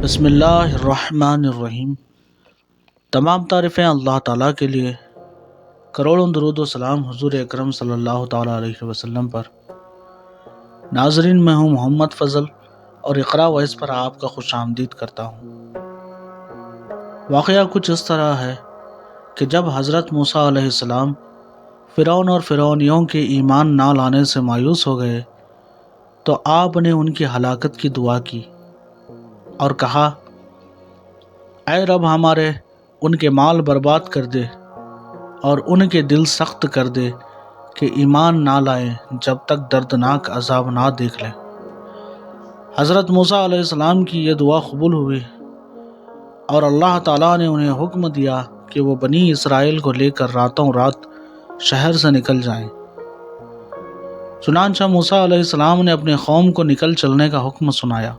بسم اللہ الرحمن الرحیم۔ تمام تعریفیں اللہ تعالیٰ کے لیے، کروڑوں درود و سلام حضور اکرم صلی اللہ تعالیٰ علیہ وسلم پر۔ ناظرین، میں ہوں محمد فضل اور اقرا وائس پر آپ کا خوش آمدید کرتا ہوں۔ واقعہ کچھ اس طرح ہے کہ جب حضرت موسیٰ علیہ السلام فرعون اور فرعونیوں کے ایمان نہ لانے سے مایوس ہو گئے تو آپ نے ان کی ہلاکت کی دعا کی اور کہا، اے رب ہمارے، ان کے مال برباد کر دے اور ان کے دل سخت کر دے کہ ایمان نہ لائیں جب تک دردناک عذاب نہ دیکھ لیں۔ حضرت موسیٰ علیہ السلام کی یہ دعا قبول ہوئی اور اللہ تعالیٰ نے انہیں حکم دیا کہ وہ بنی اسرائیل کو لے کر راتوں رات شہر سے نکل جائیں۔ چنانچہ موسیٰ علیہ السلام نے اپنے قوم کو نکل چلنے کا حکم سنایا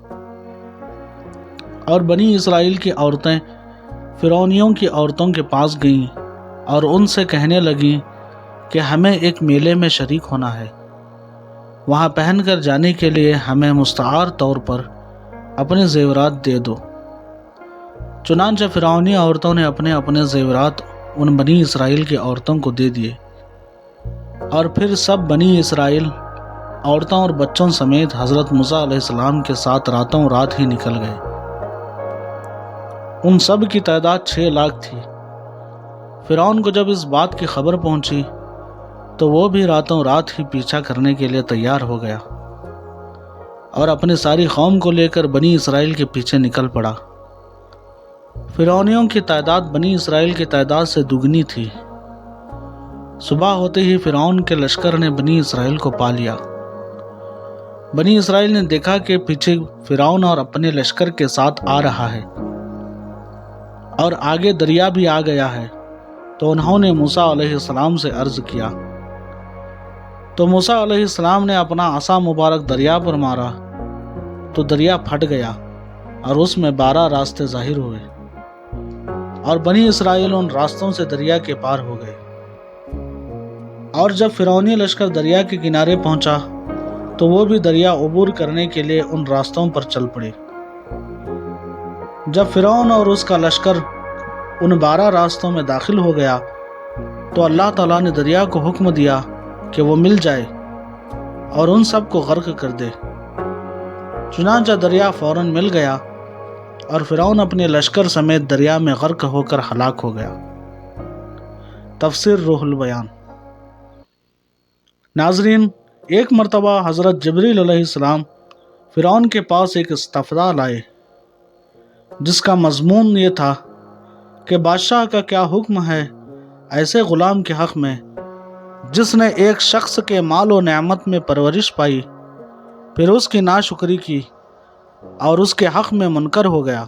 اور بنی اسرائیل کی عورتیں فرعونیوں کی عورتوں کے پاس گئیں اور ان سے کہنے لگیں کہ ہمیں ایک میلے میں شریک ہونا ہے، وہاں پہن کر جانے کے لیے ہمیں مستعار طور پر اپنے زیورات دے دو۔ چنانچہ فرعونی عورتوں نے اپنے اپنے زیورات ان بنی اسرائیل کی عورتوں کو دے دیے اور پھر سب بنی اسرائیل عورتوں اور بچوں سمیت حضرت موسیٰ علیہ السلام کے ساتھ راتوں رات ہی نکل گئے۔ ان سب کی تعداد 6 لاکھ تھی۔ فرعون کو جب اس بات کی خبر پہنچی تو وہ بھی راتوں رات ہی پیچھا کرنے کے لیے تیار ہو گیا اور اپنی ساری قوم کو لے کر بنی اسرائیل کے پیچھے نکل پڑا۔ فرعونیوں کی تعداد بنی اسرائیل کی تعداد سے دگنی تھی۔ صبح ہوتے ہی فرعون کے لشکر نے بنی اسرائیل کو پا لیا۔ بنی اسرائیل نے دیکھا کہ پیچھے فرعون اور اپنے لشکر کے ساتھ آ رہا ہے اور آگے دریا بھی آ گیا ہے، تو انہوں نے موسیٰ علیہ السلام سے عرض کیا۔ تو موسیٰ علیہ السلام نے اپنا عصا مبارک دریا پر مارا تو دریا پھٹ گیا اور اس میں 12 راستے ظاہر ہوئے اور بنی اسرائیل ان راستوں سے دریا کے پار ہو گئے۔ اور جب فرعونی لشکر دریا کے کنارے پہنچا تو وہ بھی دریا عبور کرنے کے لیے ان راستوں پر چل پڑے۔ جب فرعون اور اس کا لشکر ان 12 راستوں میں داخل ہو گیا تو اللہ تعالیٰ نے دریا کو حکم دیا کہ وہ مل جائے اور ان سب کو غرق کر دے۔ چنانچہ دریا فوراً مل گیا اور فرعون اپنے لشکر سمیت دریا میں غرق ہو کر ہلاک ہو گیا۔ تفسیر روح البیان۔ ناظرین، ایک مرتبہ حضرت جبریل علیہ السلام فرعون کے پاس ایک استفتاء لائے جس کا مضمون یہ تھا کہ بادشاہ کا کیا حکم ہے ایسے غلام کے حق میں جس نے ایک شخص کے مال و نعمت میں پرورش پائی، پھر اس کی ناشکری کی اور اس کے حق میں منکر ہو گیا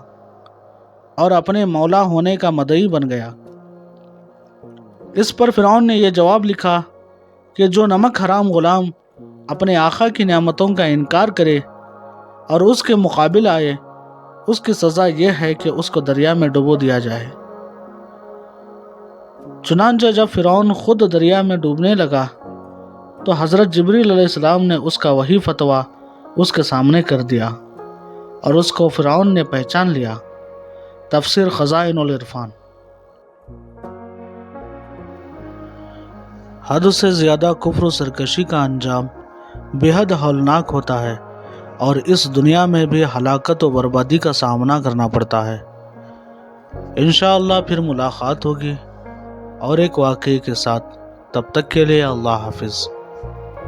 اور اپنے مولا ہونے کا مدعی بن گیا۔ اس پر فرعون نے یہ جواب لکھا کہ جو نمک حرام غلام اپنے آقا کی نعمتوں کا انکار کرے اور اس کے مقابل آئے، اس کی سزا یہ ہے کہ اس کو دریا میں ڈبو دیا جائے۔ چنانچہ جب فرعون خود دریا میں ڈوبنے لگا تو حضرت جبریل علیہ السلام نے اس کا وہی فتویٰ اس کے سامنے کر دیا اور اس کو فرعون نے پہچان لیا۔ تفسیر خزائن العرفان۔ حد سے زیادہ کفر و سرکشی کا انجام بے حد ہولناک ہوتا ہے اور اس دنیا میں بھی ہلاکت و بربادی کا سامنا کرنا پڑتا ہے۔ انشاءاللہ پھر ملاقات ہوگی اور ایک واقعے کے ساتھ۔ تب تک کے لیے اللہ حافظ۔